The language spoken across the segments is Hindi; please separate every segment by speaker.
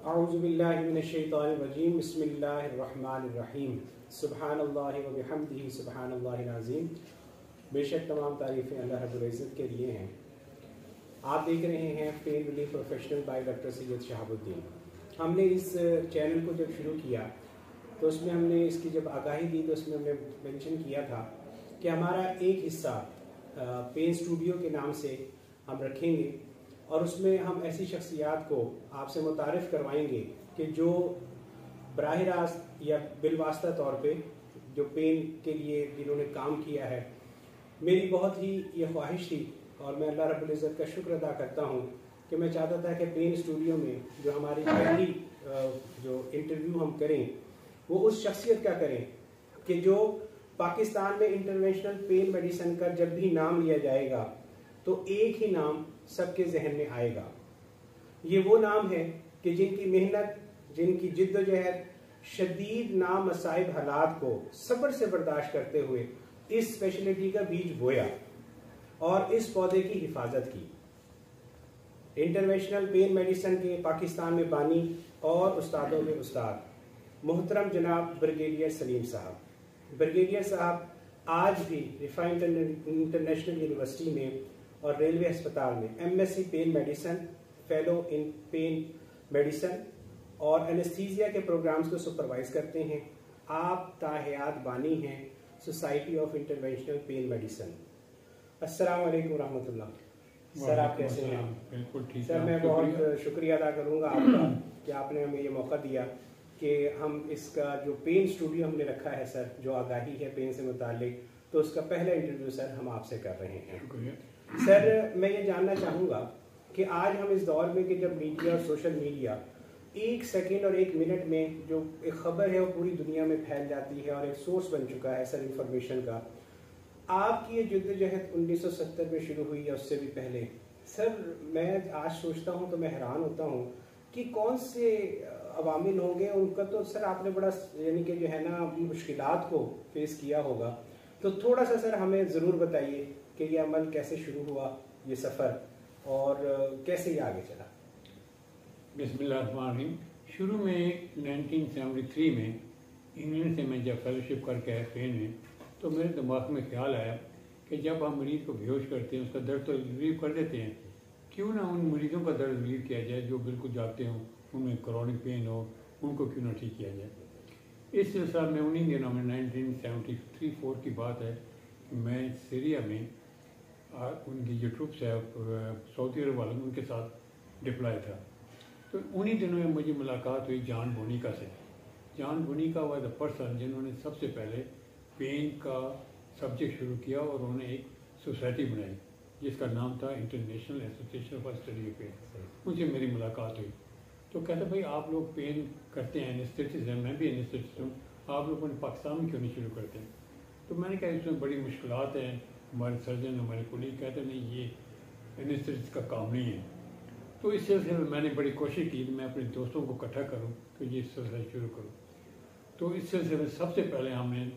Speaker 1: औज़ुबिल्लाहिमिनश्शैतानिर्रजीम बिस्मिल्लाहिर्रहमानिर्रहीम सुब्हानल्लाहि व बिहम्दिही सुब्हानल्लाहिल अज़ीम। बेशक तमाम तारीफ़ें अल्लाह रब्बुल इज़्ज़त के लिए हैं। आप देख रहे हैं pain relief professional by doctor Syed Shahabuddin. हमने इस चैनल को जब शुरू किया तो उसमें हमने इसकी जब आगाही दी तो उसमें हमने मेंशन किया था कि हमारा एक हिस्सा पेन स्टूडियो के नाम से हम रखेंगे और उसमें हम ऐसी शख्सियात को आपसे मुतारिफ़ करवाएंगे कि जो बराह रास्त या बिलवास्ता तौर पे जो पेन के लिए जिन्होंने काम किया है। मेरी बहुत ही ये ख्वाहिश थी और मैं अल्लाह रब्बुल इज़्ज़त का शुक्र अदा करता हूँ कि मैं चाहता था कि पेन स्टूडियो में जो हमारी पहली जो इंटरव्यू हम करें वो उस शख्सियत का करें कि जो पाकिस्तान में इंटरवेंशनल पेन मेडिसिन का जब भी नाम लिया जाएगा तो एक ही नाम सबके जहन में आएगा। ये वो नाम है कि जिनकी मेहनत, जिनकी जिद्दोजहद, शदीद नामसाइब हालात को सब्र से बर्दाश्त करते हुए इस स्पेशलिटी का बीज बोया और इस पौधे की हिफाजत की। इंटरनेशनल पेन मेडिसिन के पाकिस्तान में बानी और उस्तादों में उस्ताद मोहतरम जनाब ब्रिगेडियर सलीम साहब। ब्रिगेडियर साहब आज भी रिफा इंटरनेशनल यूनिवर्सिटी में और रेलवे अस्पताल में MSc pen medicine, fellow in pen medicine और एनेस्थीसिया के प्रोग्राम्स को सुपरवाइज करते हैं। आप ताहयात बानी हैं society of interventional pain medicine. अस्सलाम वालेकुम रहमतुल्लाह। सर आप कैसे हैं?
Speaker 2: बिल्कुल ठीक।
Speaker 1: सर मैं बहुत शुक्रिया अदा करूंगा आपका कि आपने हमें ये मौका दिया कि हम इसका जो पेन स्टूडियो हमने रखा है सर, जो आगाही है पेन से मुतालिक, तो उसका पहला इंटरव्यू सर हम आपसे कर रहे हैं। सर मैं ये जानना चाहूँगा कि आज हम इस दौर में कि जब मीडिया और सोशल मीडिया एक सेकंड और एक मिनट में जो एक खबर है वो पूरी दुनिया में फैल जाती है और एक सोर्स बन चुका है सर इंफॉर्मेशन का। आपकी ये जद्दोजहद 1970 में शुरू हुई या उससे भी पहले। सर मैं आज सोचता हूँ तो मैं हैरान होता हूँ कि कौन से अवामिल होंगे उनका, तो सर आपने बड़ा यानी कि जो है ना मुश्किलात को फेस किया होगा, तो थोड़ा सा सर हमें ज़रूर बताइए कि ये अमल कैसे शुरू हुआ, ये सफ़र, और कैसे ये आगे चला।
Speaker 2: बिस्मिल्लाहिर्रहमानिर्रहीम। शुरू में 1973 में इंग्लैंड से मैं जब फेलोशिप करके आया पेन में, तो मेरे दिमाग में ख्याल आया कि जब हम मरीज़ को बेहोश करते हैं उसका दर्द तो रिलीव कर देते हैं, क्यों ना उन मरीज़ों का दर्द रिलीव किया जाए जो बिल्कुल जागते हों, उनमें क्रॉनिक पेन हो, उनको क्यों ना ठीक किया जाए। इस सिलसिले में उन्हीं दिनों में 1973-4 की बात है, मैं सीरिया में उनकी जो ट्रूप्स है सऊदी अरब वालों उनके साथ डिप्लॉय था। तो उन्हीं दिनों में मुझे मुलाकात हुई जॉन बोनिका से। जॉन बोनिका वॉज द पर्सन जिन्होंने सबसे पहले पेन का सब्जेक्ट शुरू किया और उन्होंने एक सोसाइटी बनाई जिसका नाम था International Association for Study of Pain. उनसे मेरी मुलाकात हुई तो कहते भाई आप लोग पेन करते हैं, एनेस्थेटिस्ट हैं, मैं भी एनेस्थेटिस्ट हूँ, आप लोगों ने पाकिस्तान में क्यों नहीं शुरू करते हैं। तो मैंने कहा इसमें बड़ी मुश्किलात हैं, हमारे सर्जन हमारे कुलीग कहते नहीं ये एनेस्थेटिस्ट का काम नहीं है। तो इस सिलसिले में मैंने बड़ी कोशिश की कि मैं अपने दोस्तों को इकट्ठा करूँ तो ये सिलसिला शुरू करूँ। तो इस सिलसिले में सबसे पहले हमने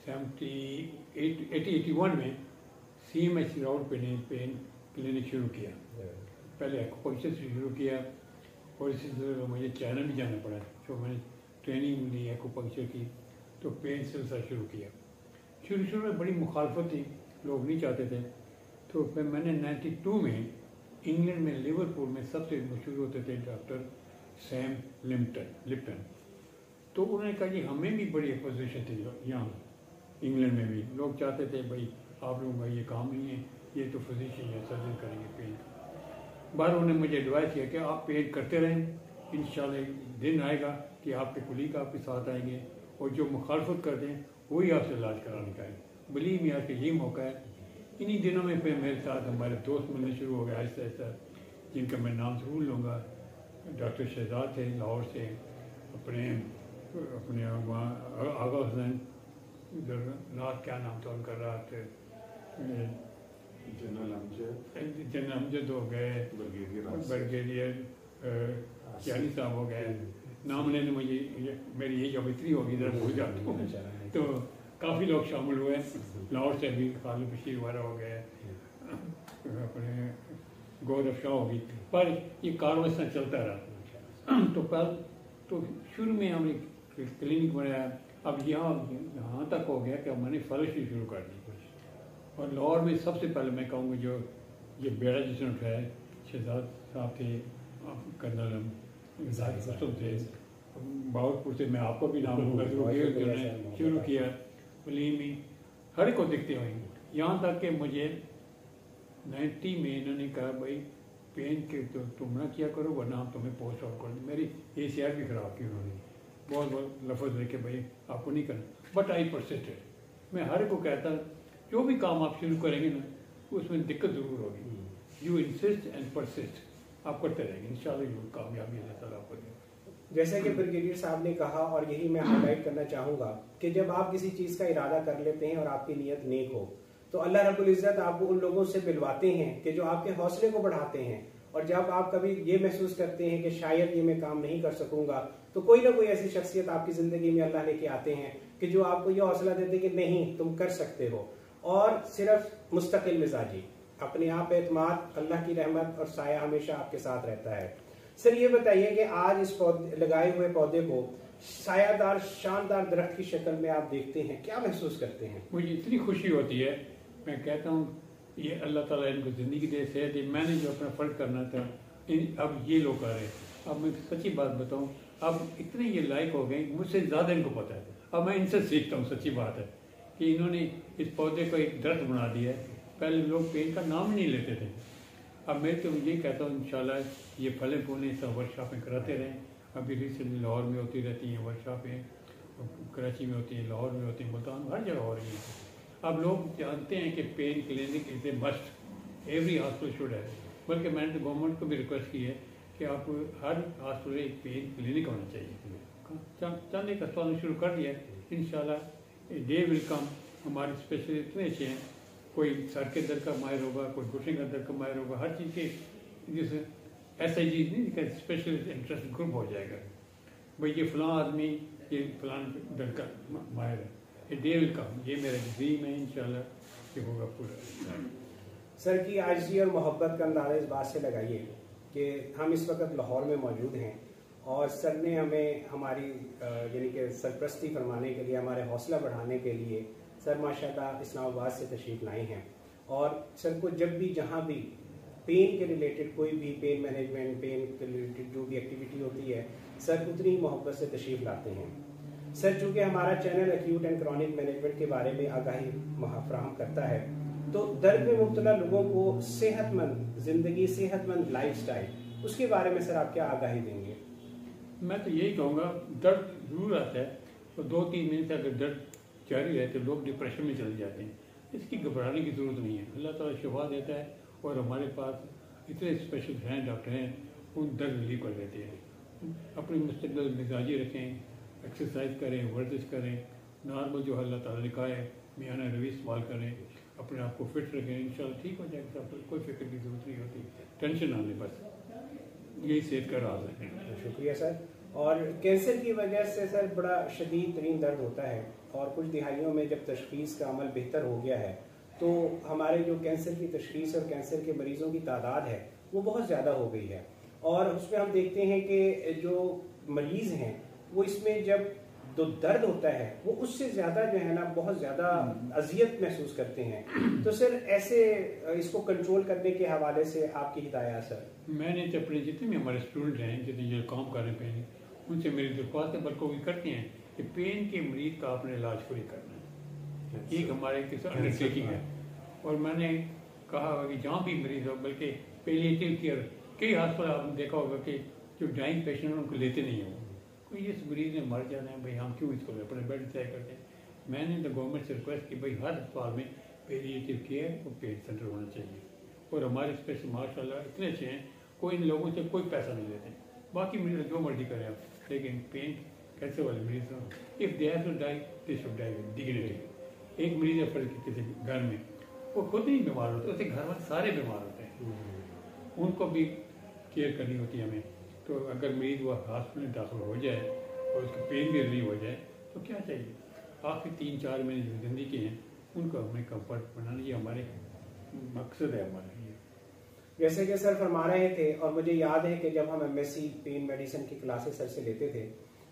Speaker 2: 81 में CMH राउंड पेन क्लिनिक शुरू किया। पहले एक्यूपंक्चर से शुरू किया और इसी तरह मुझे चाइना भी जाना पड़ा, जो मैंने ट्रेनिंग ली एक्यूपंक्चर की, तो पेन सिलसिला शुरू किया। शुरू में बड़ी मुखालफत थी, लोग नहीं चाहते थे। तो फिर मैंने 92 में इंग्लैंड में लिवरपूल में सबसे मशहूर होते थे डॉक्टर सैम लिप्टन, तो उन्होंने कहा कि हमें भी बड़ी अपोजिशन थी यहाँ इंग्लैंड में भी, लोग चाहते थे भाई आप लोगों का ये काम नहीं है, ये तो फिजिशियन या सर्जन करेंगे पेन। बार उन्होंने मुझे एडवाइस किया कि आप पेन करते रहें, इंशाल्लाह दिन आएगा कि आपके कुलीग आपके साथ आएंगे और जो मुखालफत करते हैं वही आपसे इलाज कराने का है। बिलीव मी आज का ये मौका है। इन्हीं दिनों में फिर मेरे साथ हमारे दोस्त मिलने शुरू हो गए आहिस्ता आहिस्ता, जिनका मैं नाम ज़रूर लूँगा। डॉक्टर शहजाद थे लाहौर से, अपने वहाँ आगा हुसैन रात क्या नाम था उनका, रात जनरल अमजद हो गए, ब्रिगेडियर यानी साहब हो गए। नाम लेने मुझे मेरी ये जॉबित्री होगी जरा भूल जाता हूँ। तो काफ़ी लोग शामिल हुए, लाहौर से भी खालिद बशीर वगैरह हो गए, अपने गौरव शाह होगी, पर ये कारवां इस तरह चलता रहा। तो कल तो शुरू में हमने क्लिनिक बनाया, अब यहाँ तक हो गया कि मैंने फेलोशिप शुरू कर दी कुछ। और लाहौर में सबसे पहले मैं कहूँगा जो ये बेड़ा जिसने उठाया, शहजाद साहब थे, कर्नल असद थे, बावरपुर से मैं आपको भी नाम होगा शुरू किया, वलीमी हर को दिखते हुए, यहाँ तक कि मुझे 90 में इन्होंने कहा भाई पेन के तो तुम ना किया करो वरना हम तुम्हें पोस्ट आउट कर दें। मेरी ACR भी ख़राब की उन्होंने, बहुत बहुत लफ्ज़ लेके भाई आपको नहीं करना, बट आई परसिस्टेड। मैं हर को कहता जो भी काम आप शुरू करेंगे ना उसमें दिक्कत ज़रूर होगी, यू इंसिस्ट एंड परसिस्ट, आप करते रहेंगे, इंशाल्लाह कामयाबी अल्लाह ताला आपको देगा।
Speaker 1: जैसे कि ब्रिगेडियर साहब ने कहा और यही मैं हाईलाइट करना चाहूँगा कि जब आप किसी चीज़ का इरादा कर लेते हैं और आपकी नीयत नेक हो तो अल्लाह रब्बुल इज़्ज़त आपको उन लोगों से मिलवाते हैं कि जो आपके हौसले को बढ़ाते हैं। और जब आप कभी ये महसूस करते हैं कि शायद ये मैं काम नहीं कर सकूंगा तो कोई ना कोई ऐसी शख्सियत आपकी ज़िंदगी में अल्लाह लेके आते हैं कि जो आपको ये हौसला देते कि नहीं तुम कर सकते हो। और सिर्फ मुस्तकिल मिजाजी, अपने आप पे एतमाद, अल्लाह की रहमत और साया हमेशा आपके साथ रहता है। सर ये बताइए कि आज इस लगाए हुए पौधे को सायादार शानदार दरख्त की शक्ल में आप देखते हैं, क्या महसूस करते हैं?
Speaker 2: मुझे इतनी खुशी होती है, मैं कहता हूँ ये अल्लाह ताला इनको ज़िंदगी दे, सेहत दे। मैंने जो अपना फ़र्ज करना था अब ये लोग कर रहे हैं। अब मैं सच्ची बात बताऊँ, अब इतने ये लायक हो गए, मुझसे ज़्यादा इनको पता है। अब मैं इनसे सीखता हूँ, सच्ची बात है कि इन्होंने इस पौधे को एक दरख्त बना दिया है। पहले लोग पेड़ का नाम नहीं लेते थे, अब मैं तो ये कहता हूँ इंशाल्लाह ये फले फूलें सब वर्कशॉपें कराते रहें। अभी रिसेंटली लाहौर में होती रहती हैं वर्कशॉपें, कराची में होती हैं, लाहौर में होती हैं, मुल्तान, हर जगह हो रही हैं। अब लोग जानते हैं कि pain clinic is a must, every hospital should है। बल्कि मैंने तो गवर्नमेंट को भी रिक्वेस्ट की है कि आप हर हॉस्पिटल एक पेन क्लिनिक होना चाहिए। चंद एक अस्पताल शुरू कर दिया है, इंशाल्लाह डे विल कम। हमारे स्पेशलिस्ट इतने अच्छे हैं, कोई सर के दर्द का माहिर होगा, कोई घुटने का दर्द का माहिर होगा, हर चीज़ के जैसे SIG नहीं स्पेशलिस्ट इंटरेस्ट ग्रुप हो जाएगा। भाई ये फ़लाँ आदमी ये फ़लाँ दर्द का माहिर है, ये डे विल कम। ये मेरा ड्रीम है, इंशाल्लाह ये होगा पूरा।
Speaker 1: सर की आजिज़ी और मोहब्बत का अंदाज़ा इस बात से लगाइए कि हम इस वक्त लाहौर में मौजूद हैं और सर ने हमें हमारी यानी कि सरपरस्ती फरमाने के लिए, हमारे हौसला बढ़ाने के लिए सर माशाल्लाह इस्लामाबाद से तशरीफ़ लाए हैं। और सर को जब भी जहाँ भी पेन के रिलेटेड कोई भी पेन मैनेजमेंट, पेन के रिलेटेड जो भी एक्टिविटी होती है, सर उतनी मोहब्बत से तशरीफ़ लाते हैं। सर चूँकि हमारा channel acute and chronic management के बारे में आगाही फराहम करता है तो दर्द में मुब्तला लोगों को सेहतमंद ज़िंदगी, सेहतमंद लाइफस्टाइल, उसके बारे में सर आप क्या आगाही देंगे?
Speaker 2: मैं तो यही कहूँगा, दर्द जरूर आता है तो 2-3 महीने से अगर दर्द जारी रहते लोग डिप्रेशन में चले जाते हैं। इसकी घबराने की ज़रूरत नहीं है, अल्लाह ताला शिफा देता है और हमारे पास इतने स्पेशलिस्ट हैं, डॉक्टर हैं, उन दर्द रिलीव कर देते हैं। अपनी मुस्तकिल मिजाजी रखें, एक्सरसाइज करें, वर्जिश करें, नॉर्मल जो अल्लाह ताला ने कहा है मियाना रवि इस्तेमाल करें, अपने आप को फिट रखें, इंशाल्लाह ठीक हो जाएगा। सब कोई फिक्र की ज़रूरत नहीं होती, टेंशन आने बस, यही सेहत का राज है।
Speaker 1: शुक्रिया सर। और कैंसर की वजह से सर बड़ा शदीद तरीन दर्द होता है और कुछ दिहाइयों में जब तशख़ीस का अमल बेहतर हो गया है तो हमारे जो कैंसर की तशख़ीस और कैंसर के मरीज़ों की तादाद है वो बहुत ज़्यादा हो गई है। और उसमें हम देखते हैं कि जो मरीज़ हैं वो इसमें जब जो दर्द होता है वो उससे ज़्यादा जो है ना बहुत ज़्यादा अजियत महसूस करते हैं। तो सर ऐसे इसको कंट्रोल करने के हवाले से आपकी हिदायत सर?
Speaker 2: मैंने तो अपने जितने भी हमारे स्टूडेंट हैं जितने जो काम कर रहे हैं उनसे मेरी दरख्वास्त है, बल्कि भी करते हैं कि पेन के मरीज का आपने इलाज फ्री करना है। एक हमारे किसी अंडरटेकिंग है और मैंने कहा होगा कि जहाँ भी मरीज हो, बल्कि पैलिएटिव केयर कई हॉस्पिटल आपने देखा होगा कि जो डाइंग पेशेंट हैं उनको लेते नहीं हो, कोई इस मरीज ने मर जाना है भाई हम क्यों इसको अपने बेड तय करते हैं। मैंने तो गवर्नमेंट से रिक्वेस्ट की भाई हर अस्पताल में पैलिएटिव केयर और पेन सेंटर होना चाहिए। और हमारे स्पेशल माशाल्लाह इतने अच्छे हैं, कोई इन लोगों से कोई पैसा नहीं लेते। बाकी मरीज जो मर्जी करें आप, लेकिन पेन कैसे वाले मरीज हो, if they have to die they should die with dignity. एक मरीज है पर किसी घर में वो खुद नहीं बीमार होते, उसके घर में सारे बीमार होते हैं, उनको भी केयर करनी होती है हमें। तो अगर मरीज वो हॉस्पिटल में दाखिल हो जाए और उसका पेन भी रिलीव हो जाए तो क्या चाहिए। आखिर 3-4 महीने जो ज़िंदगी के हैं उनको हमें कम्फर्ट बनाना, ये हमारे मकसद है हमारा। ये
Speaker 1: जैसे कि सर फरमा रहे थे, और मुझे याद है कि जब हम MSc पेन मेडिसिन की क्लासेस सर से लेते थे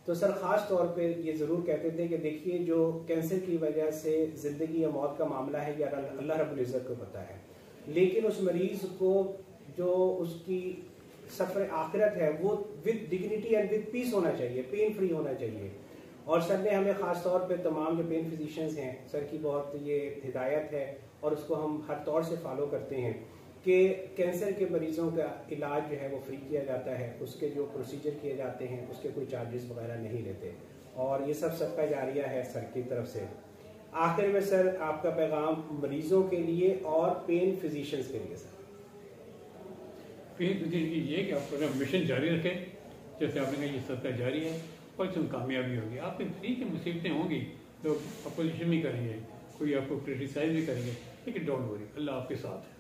Speaker 1: तो सर ख़ास तौर पे ये ज़रूर कहते थे कि देखिए जो कैंसर की वजह से ज़िंदगी या मौत का मामला है यार अल्लाह रब्बुल इज़्ज़त को पता है, लेकिन उस मरीज़ को जो उसकी सफ़र आखिरत है वो with dignity and with piece होना चाहिए, पेन फ्री होना चाहिए। और सर ने हमें ख़ास तौर पे तमाम जो पेन फिजिशियंस हैं सर की बहुत ये हिदायत है और उसको हम हर तौर से फॉलो करते हैं कि कैंसर के मरीज़ों का इलाज जो है वो फ्री किया जाता है, उसके जो प्रोसीजर किए जाते हैं उसके कोई चार्जेस वगैरह नहीं लेते, और ये सब सदका जारिया है सर की तरफ से। आखिर में सर आपका पैगाम मरीज़ों के लिए और पेन फिजिशियंस के लिए? सर
Speaker 2: पेन फिजिशियन की ये कि आप अपना मिशन जारी रखें, जैसे आपने कहा ये सदका जारी है और इसमें कामयाबी होगी। आपकी फ्री की मुसीबतें होंगी, लोग अपोजिशन भी करेंगे, कोई आपको क्रिटिसाइज भी करेंगे, लेकिन डोंट वरी, अल्लाह आपके साथ है।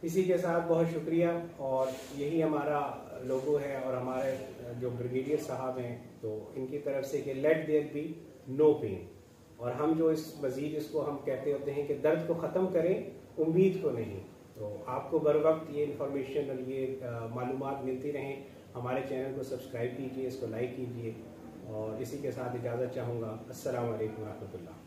Speaker 1: इसी के साथ बहुत शुक्रिया, और यही हमारा लोगो है और हमारे जो ब्रिगेडियर साहब हैं तो इनकी तरफ से कि let there be no pain, और हम जो इस मज़ीद इसको हम कहते होते हैं कि दर्द को ख़त्म करें, उम्मीद को नहीं। तो आपको बर वक्त ये इन्फॉर्मेशन और ये मालूमात मिलती रहें। हमारे चैनल को सब्सक्राइब कीजिए, इसको लाइक कीजिए, और इसी के साथ इजाज़त चाहूँगा। अस्सलाम वालेकुम रहमतुल्लाह।